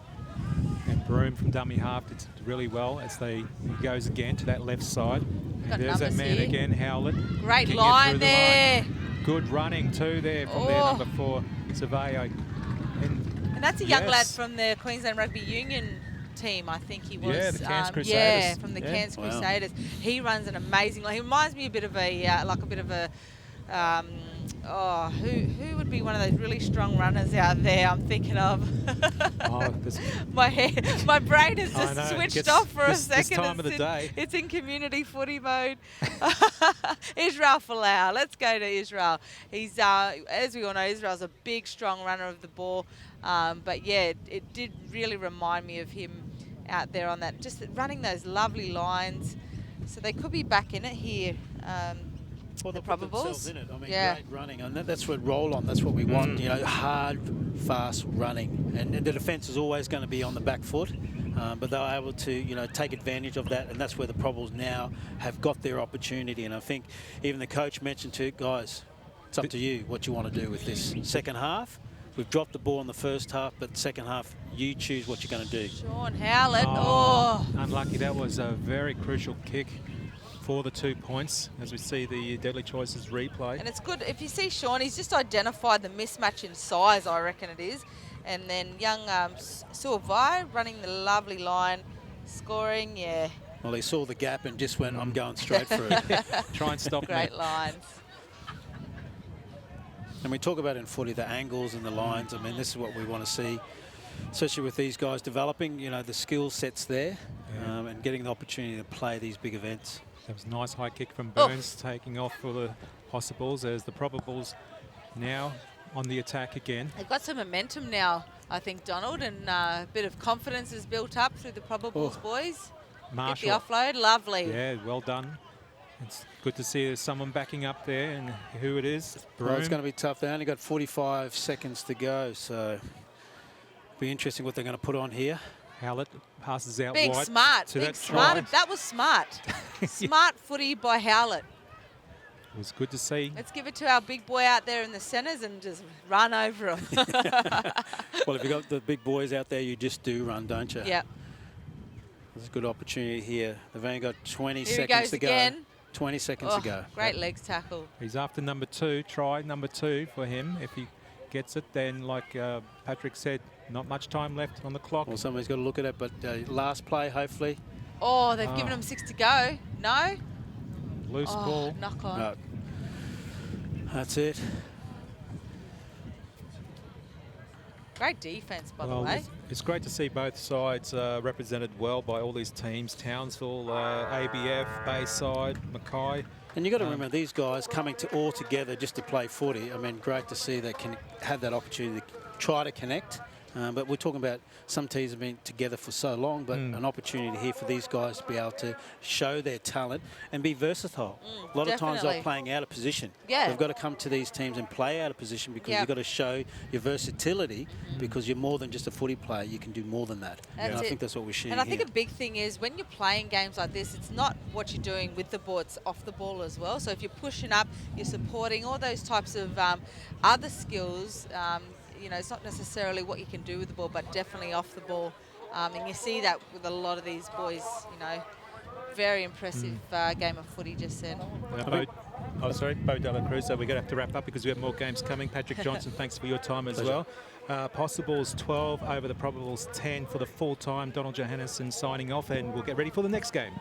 And Broome from dummy half did really well as he goes again to that left side. And there's that man here. again, Howlett. Great Kicking it line through the there. line. Good running too there from their number 4, Surveyor. And that's a young lad from the Queensland Rugby Union team, I think he was. Yeah, the Cairns Crusaders. Yeah, from the Cairns Crusaders. He runs an amazing line. He reminds me a bit of a, who would be one of those really strong runners out there I'm thinking of? My brain has just switched off for a second. This time of the day. It's in community footy mode. Israel Folau. Let's go to Israel. He's, as we all know, Israel's a big, strong runner of the ball. But yeah, it did really remind me of him out there on that, just running those lovely lines. So they could be back in it here. Well, the they put Probables. themselves in it. I mean, great running, and that's what roll on. That's what we want. You know, hard, fast running, and the defence is always going to be on the back foot. But they're able to, take advantage of that, and that's where the Probables now have got their opportunity. And I think even the coach mentioned to guys, it's up to you what you want to do with this second half. We've dropped the ball in the first half, but second half, you choose what you're going to do. Sean Howlett. Unlucky. That was a very crucial kick for the 2 points, as we see the Deadly Choices replay. And it's good, if you see Sean, he's just identified the mismatch in size, I reckon it is. And then young Suavai running the lovely line, scoring, Well, he saw the gap and just went, I'm going straight through. Try and stop Great lines. And we talk about in footy the angles and the lines. I mean, this is what we want to see, especially with these guys developing, the skill sets there and getting the opportunity to play these big events. That was a nice high kick from Burns, taking off for the Possibles as the Probables now on the attack again. They've got some momentum now, I think, Donald, and a bit of confidence is built up through the Probables boys. Marshall. Get the offload, lovely. Yeah, well done. It's good to see there's someone backing up there, and who it is. Well, it's going to be tough. They only got 45 seconds to go, so it'll be interesting what they're going to put on here. Howlett passes out being wide. smart, to being that smart. try. That was smart. Smart footy by Howlett. It was good to see. Let's give it to our big boy out there in the centres and just run over him. Well, if you've got the big boys out there, you just do run, don't you? Yep. There's a good opportunity here. They've only got 20 Here seconds he goes to again. go. 20 seconds to go. Great legs tackle. He's after number 2. Try number 2 for him. If he gets it, then like Patrick said, not much time left on the clock. Well, somebody's got to look at it, but last play, hopefully. Oh, they've given him 6 to go. No? Loose ball. Knock on. No. That's it. Great defence, by the Well, way. it's great to see both sides represented well by all these teams. Townsville, ABF, Bayside, Mackay. And you've got to remember these guys coming all together just to play footy. I mean, great to see they can have that opportunity to try to connect. But we're talking about some teams have been together for so long, but an opportunity here for these guys to be able to show their talent and be versatile. A lot of times they're playing out of position. Yeah. They've got to come to these teams and play out of position because you've got to show your versatility because you're more than just a footy player. You can do more than that. And I think that's what we're seeing And I think here. a big thing is when you're playing games like this, it's not what you're doing with the ball, it's off the ball as well. So if you're pushing up, you're supporting all those types of other skills. It's not necessarily what you can do with the ball, but definitely off the ball. And you see that with a lot of these boys, very impressive game of footy just then. Bo Dela Cruz. So we're going to have to wrap up because we have more games coming. Patrick Johnson, thanks for your time as well. Possibles 12 over the Probables 10 for the full time. Donald Johannesson signing off, and we'll get ready for the next game.